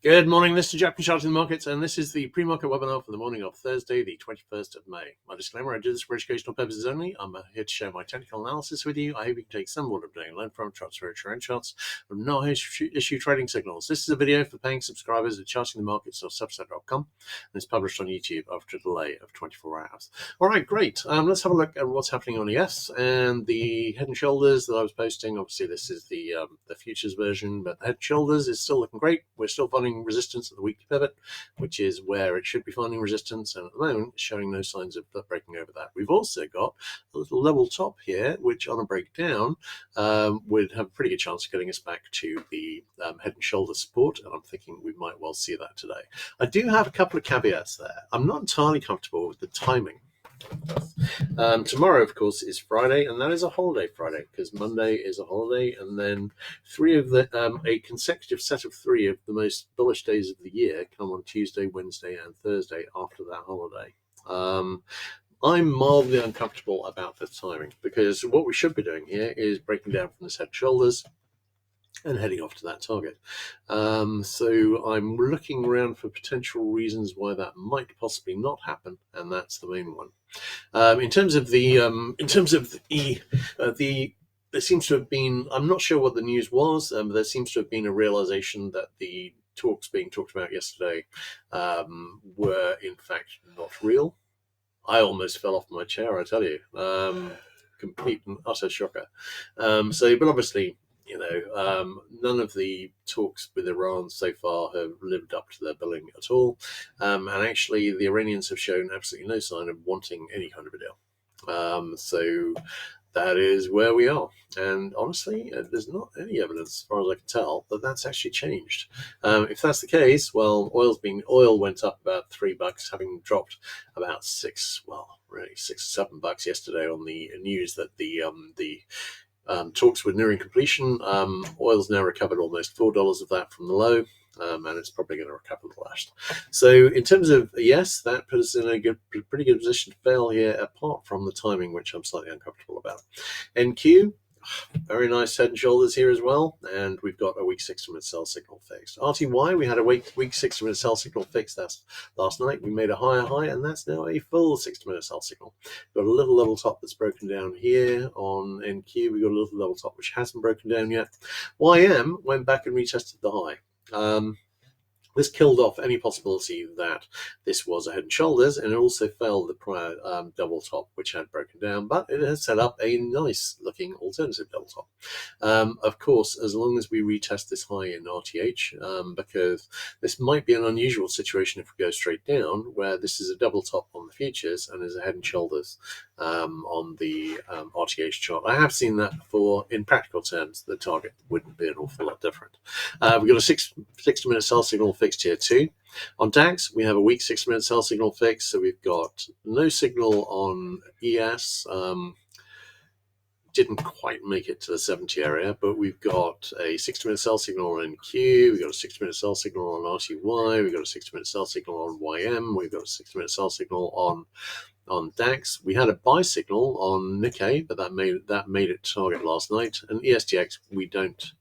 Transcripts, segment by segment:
Good morning, this is Jack from Charting the Markets, and this is the pre-market webinar for the morning of Thursday, the 21st of May. My disclaimer, I do this for educational purposes only. I'm here to share my technical analysis with you. I hope you can take some of what I'm doing and learn from charts for trend charts. I'm not here to issue trading signals. This is a video for paying subscribers at chartingthemarkets.substack.com, and it's published on YouTube after a delay of 24 hours. All right, great. Let's have a look at what's happening on ES and the head and shoulders that I was posting. Obviously, this is the futures version, but the head and shoulders is still looking great. We're still finding resistance at the weekly pivot, which is where it should be finding resistance, and at the moment it's showing no signs of breaking over that. We've also got a little level top here, which on a breakdown would have a pretty good chance of getting us back to the head and shoulder support, and I'm thinking we might well see that today. I do have a couple of caveats there. I'm not entirely comfortable with the timing. Tomorrow, of course, is Friday, and that is a holiday Friday because Monday is a holiday, and then a consecutive set of three of the most bullish days of the year come on Tuesday, Wednesday, and Thursday after that holiday. I'm mildly uncomfortable about the timing because what we should be doing here is breaking down from this head and shoulders and heading off to that target. So I'm looking around for potential reasons why that might possibly not happen, and that's the main one. In terms of the there seems to have been, I'm not sure what the news was, but there seems to have been a realization that the talks being talked about yesterday were in fact not real. I almost fell off my chair, I tell you. Complete and utter shocker. But obviously, none of the talks with Iran so far have lived up to their billing at all. And actually, the Iranians have shown absolutely no sign of wanting any kind of a deal. So that is where we are. And honestly, there's not any evidence, as far as I can tell, that that's actually changed. If that's the case, well, oil went up about $3, having dropped about $6 or $7 yesterday on the news that the talks were nearing completion. Oil's now recovered almost $4 of that from the low, and it's probably going to recover the rest. So in terms of, yes, that puts us in a pretty good position to fail here, apart from the timing, which I'm slightly uncomfortable about. NQ, very nice head and shoulders here as well, and we've got a week 60-minute sell signal fixed. RTY, we had a week 60-minute sell signal fixed. That's last night. We made a higher high, and that's now a full 60-minute sell signal. We've got a little level top that's broken down here on NQ. We've got a little level top which hasn't broken down yet. YM went back and retested the high. This killed off any possibility that this was a head and shoulders, and it also failed the prior double top, which had broken down, but it has set up a nice looking alternative double top. Of course, as long as we retest this high in RTH, because this might be an unusual situation if we go straight down, where this is a double top on the futures and is a head and shoulders on the RTH chart. I have seen that before. In practical terms, the target wouldn't be an awful lot different. We've got a 60-minute sell signal fixed here too. On DAX, we have a week 60-minute sell signal fixed, so we've got no signal on ES. Didn't quite make it to the 70 area, but we've got a 60-minute sell signal on NQ, we've got a 60-minute sell signal on RTY, we've got a 60-minute sell signal on YM, we've got a 60-minute sell signal on DAX. We had a buy signal on Nikkei, but that made it target last night. And ESTX, we don't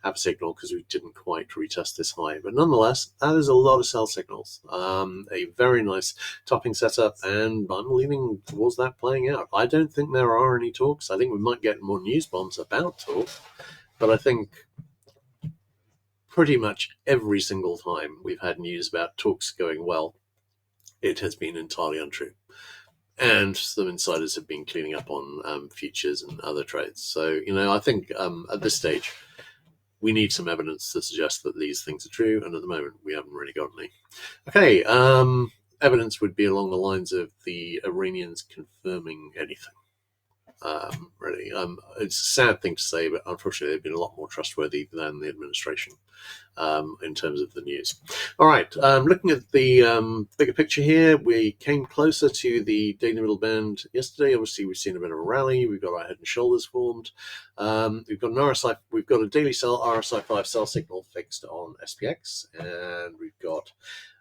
have a signal because we didn't quite retest this high. But nonetheless, that is a lot of sell signals. A very nice topping setup, and I'm leaning towards that playing out. I don't think there are any talks. I think we might get more news bombs about talks, but I think pretty much every single time we've had news about talks going well, it has been entirely untrue. And some insiders have been cleaning up on futures and other trades. So, I think at this stage, we need some evidence to suggest that these things are true, and at the moment, we haven't really got any. Okay, evidence would be along the lines of the Iranians confirming anything. Really, it's a sad thing to say, but unfortunately, they've been a lot more trustworthy than the administration in terms of the news. All right, looking at the bigger picture here, we came closer to the daily middle band yesterday. Obviously, we've seen a bit of a rally. We've got our head and shoulders formed. We've got an RSI. We've got a daily RSI 5 sell signal fixed on SPX, and we've got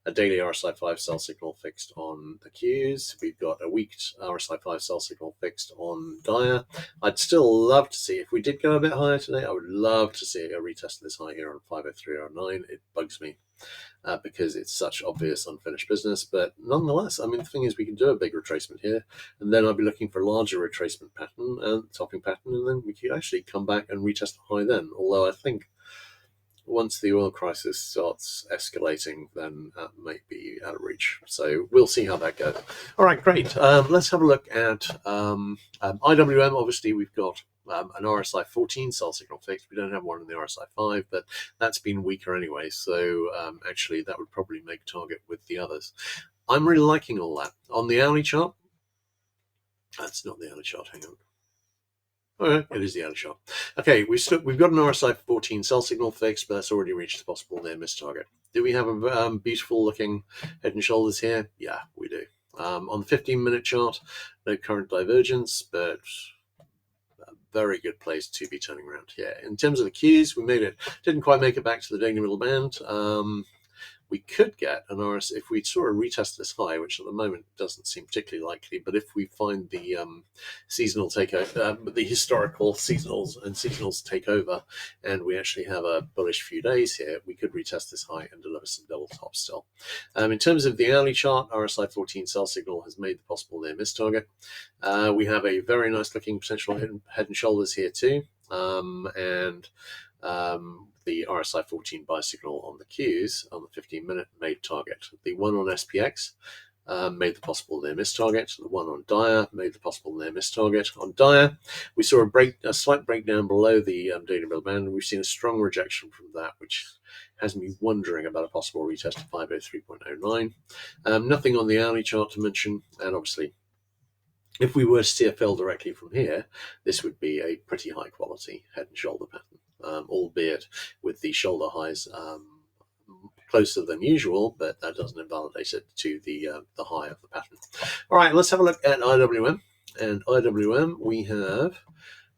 a daily RSI 5 sell signal fixed on the Qs. We've got a week RSI 5 sell signal fixed on Dia. I'd still love to see, if we did go a bit higher today, I would love to see a retest of this high here on 503.09. It bugs me because it's such obvious unfinished business. But nonetheless, I mean, the thing is, we can do a big retracement here, and then I'll be looking for a larger retracement pattern and topping pattern, and then we could actually come back and retest the high then. Although I think once the oil crisis starts escalating, then that might be out of reach. So we'll see how that goes. All right, great. Let's have a look at IWM. Obviously, we've got an RSI 14 sell signal fixed. We don't have one in the RSI 5, but that's been weaker anyway. So actually, that would probably make target with the others. I'm really liking all that. On the hourly chart, that's not the hourly chart, hang on. Oh, it is the hourly chart. Okay, we've got an RSI 14 sell signal fixed, but that's already reached the possible near miss target. Do we have a beautiful looking head and shoulders here? Yeah, we do. On the 15-minute chart, no current divergence, but a very good place to be turning around here. In terms of the Qs, we didn't quite make it back to the daily middle band. We could get an RSI if we sort of retest this high, which at the moment doesn't seem particularly likely. But if we find the seasonal takeover, the historical seasonals take over, and we actually have a bullish few days here, we could retest this high and deliver some double tops still. In terms of the hourly chart, RSI 14 sell signal has made the possible near miss target. We have a very nice looking potential head and shoulders here too, and the RSI 14 buy signal on the Qs on the 15-minute made target. The one on SPX made the possible near miss target. The one on Dia made the possible near miss target. On Dia, we saw a slight breakdown below the daily middle band, and we've seen a strong rejection from that, which has me wondering about a possible retest of 503.09. Nothing on the hourly chart to mention, and obviously, if we were to see a fill directly from here, this would be a pretty high quality head and shoulder pattern, albeit with the shoulder highs closer than usual, but that doesn't invalidate it to the high of the pattern. All right, let's have a look at IWM. And IWM, we have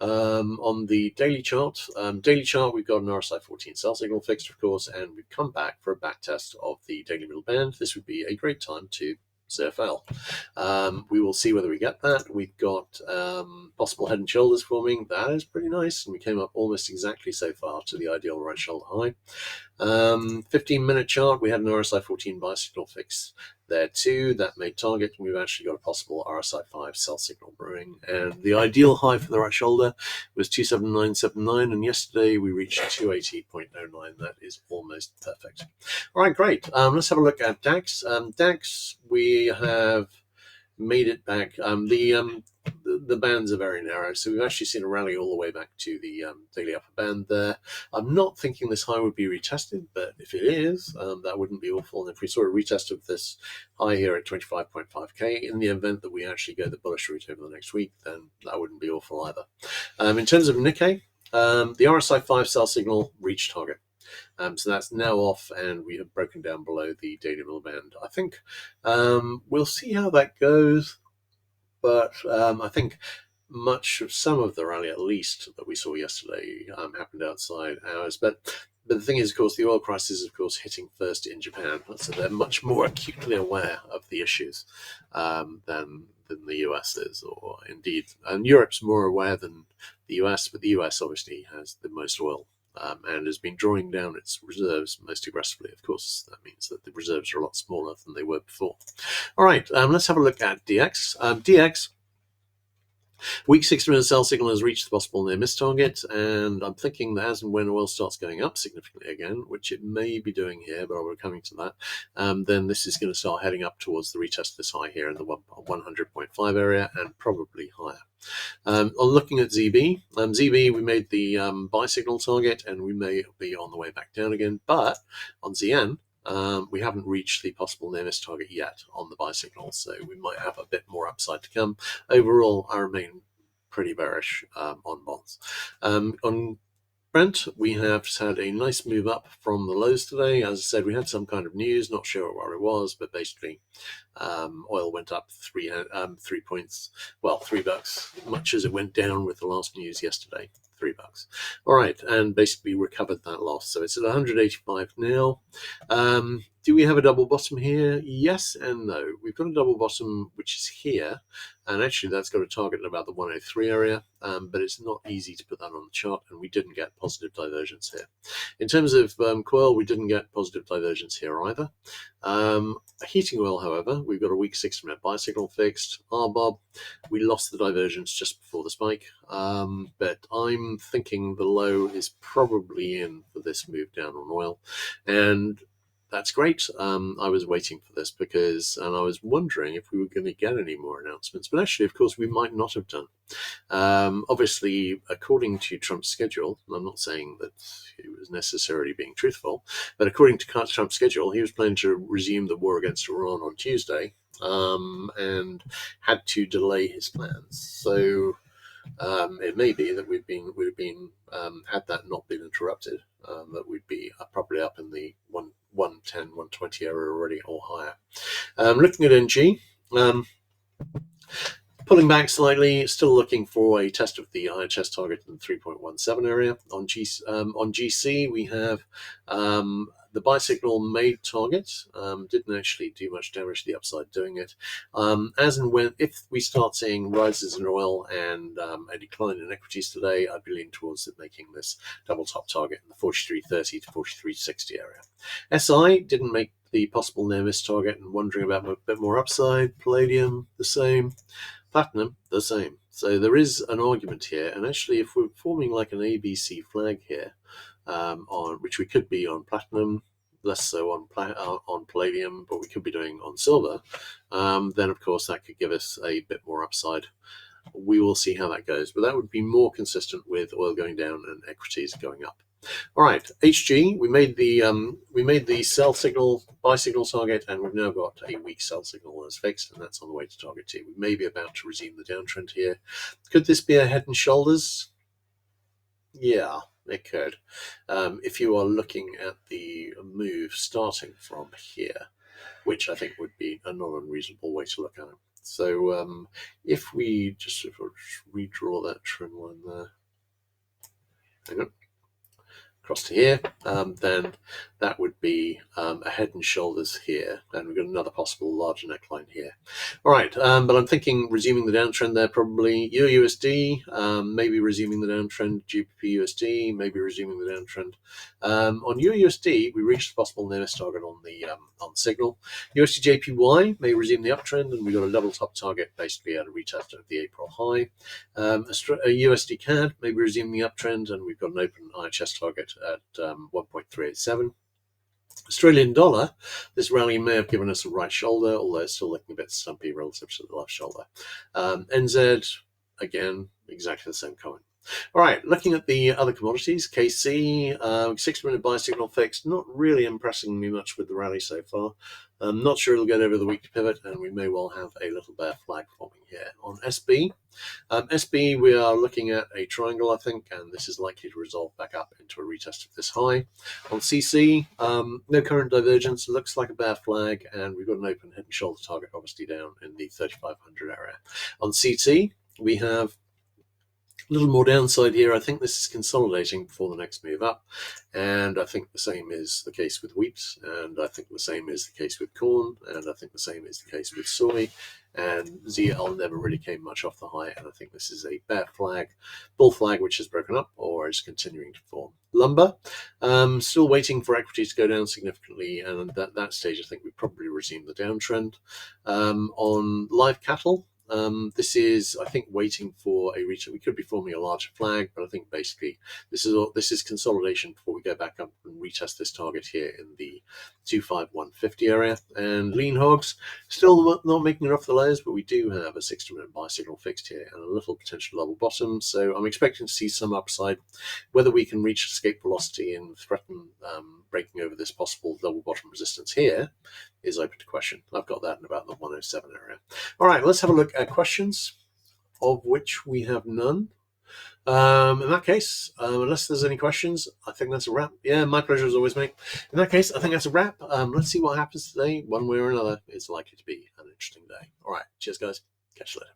on the daily chart, we've got an RSI 14 sell signal fixed, of course, and we've come back for a back test of the daily middle band. This would be a great time to CFL. We will see whether we get that. We've got possible head and shoulders forming. That is pretty nice, and we came up almost exactly so far to the ideal right shoulder high. 15-minute chart, we had an RSI 14 buy signal fix there too. That made target, and we've actually got a possible RSI 5 sell signal brewing. And the ideal high for the right shoulder was 279.79, and yesterday we reached 280.09. That is almost perfect. All right, great. Let's have a look at DAX. DAX, we have made it back. The bands are very narrow, so we've actually seen a rally all the way back to the daily upper band there. I'm not thinking this high would be retested, but if it is, that wouldn't be awful. And if we saw a retest of this high here at 25.5k, in the event that we actually go the bullish route over the next week, then that wouldn't be awful either. In terms of Nikkei, the RSI 5 sell signal reached target. So that's now off, and we have broken down below the daily middle band. I think we'll see how that goes, but I think some of the rally, at least, that we saw yesterday happened outside hours. But the thing is, of course, the oil price is, of course, hitting first in Japan, so they're much more acutely aware of the issues than the US is, or indeed, and Europe's more aware than the US, but the US obviously has the most oil. And has been drawing down its reserves most aggressively. Of course, that means that the reserves are a lot smaller than they were before. All right, let's have a look at DX. DX, week 6-minute sell signal has reached the possible near miss target, and I'm thinking that as and when oil starts going up significantly again, which it may be doing here, but we're coming to that, then this is going to start heading up towards the retest of this high here in the 100.5 area, and probably higher. On looking at ZB, we made the buy signal target, and we may be on the way back down again. But on ZN, we haven't reached the possible near miss target yet on the buy signal, so we might have a bit more upside to come. Overall, I remain pretty bearish on bonds. On Brent, we have had a nice move up from the lows today. As I said, we had some kind of news, not sure what it was, but basically oil went up 3 points, well, $3, much as it went down with the last news yesterday, $3. All right, and basically recovered that loss. So it's at 185 now. Do we have a double bottom here? Yes and no. We've got a double bottom which is here, and actually that's got a target at about the 103 area, but it's not easy to put that on the chart, and we didn't get positive divergence here. In terms of coil, we didn't get positive divergence here either. Heating oil, however, we've got a weak 60-minute buy signal fixed. RBOB, we lost the divergence just before the spike, but I'm thinking the low is probably in for this move down on oil, and that's great. I was waiting for this and I was wondering if we were going to get any more announcements, but actually, of course, we might not have done. Obviously, according to Trump's schedule, I'm not saying that he was necessarily being truthful, but according to Trump's schedule, he was planning to resume the war against Iran on Tuesday, and had to delay his plans. So it may be that we'd have been had that not been interrupted, that we'd be probably up in the 110, 120 area already or higher. Looking at NG, pulling back slightly, still looking for a test of the IHS target in the 3.17 area. On GC, we have the buy signal made target. Didn't actually do much damage to the upside doing it. As and when, if we start seeing rises in oil and a decline in equities today, I'd be leaning towards it making this double top target in the 43.30 to 43.60 area. SI didn't make the possible near miss target and wondering about a bit more upside. Palladium, the same. Platinum, the same. So there is an argument here, and actually if we're forming like an ABC flag here, on which we could be on platinum, less so on palladium, but we could be doing on silver, then of course that could give us a bit more upside. We will see how that goes, but that would be more consistent with oil going down and equities going up. All right, HG, we made the sell signal, buy signal target, and we've now got a weak sell signal as fixed, and that's on the way to target 2. We may be about to resume the downtrend here. Could this be a head and shoulders? Yeah, it could. If you are looking at the move starting from here, which I think would be a not unreasonable way to look at it. So if we just redraw that trend line there, hang on, across to here, then that would be a head and shoulders here, and we've got another possible larger neckline here. All right, but I'm thinking resuming the downtrend there, probably EURUSD, maybe resuming the downtrend, GBP USD, maybe resuming the downtrend. On EURUSD, we reached the possible nearest target on the signal. USD JPY may resume the uptrend, and we got a double top target basically at a retest of the April high. USD CAD maybe resuming the uptrend, and we've got an open IHS target at 1.387. Australian dollar, this rally may have given us a right shoulder, although it's still looking a bit stumpy relative to the left shoulder. NZ, again, exactly the same comment. All right, looking at the other commodities, KC, 6-minute buy signal fixed, not really impressing me much with the rally so far. I'm not sure it'll get over the week to pivot, and we may well have a little bear flag forming here. On SB, SB, we are looking at a triangle, I think, and this is likely to resolve back up into a retest of this high. On CC, no current divergence, looks like a bear flag, and we've got an open head and shoulder target, obviously down in the 3,500 area. On CT, we have a little more downside here. I think this is consolidating before the next move up, and I think the same is the case with wheat, and I think the same is the case with corn, and I think the same is the case with soy, and ZL never really came much off the high, and I think this is a bear flag, bull flag which has broken up or is continuing to form. Lumber, still waiting for equity to go down significantly, and at that stage I think we probably resume the downtrend. On live cattle, this is, I think, waiting for a retest. We could be forming a larger flag, but I think basically this is consolidation before we go back up and retest this target here in the 25150 area. And lean hogs still not making it off the lows, but we do have a 60-minute buy signal fixed here and a little potential level bottom. So I'm expecting to see some upside. Whether we can reach escape velocity and threaten breaking over this possible double bottom resistance here is open to question. I've got that in about the 107 area. All right, let's have a look at questions, of which we have none. In that case, unless there's any questions, I think that's a wrap. Yeah, my pleasure as always, mate. In that case, I think that's a wrap. Let's see what happens today. One way or another, it's likely to be an interesting day. All right, cheers, guys. Catch you later.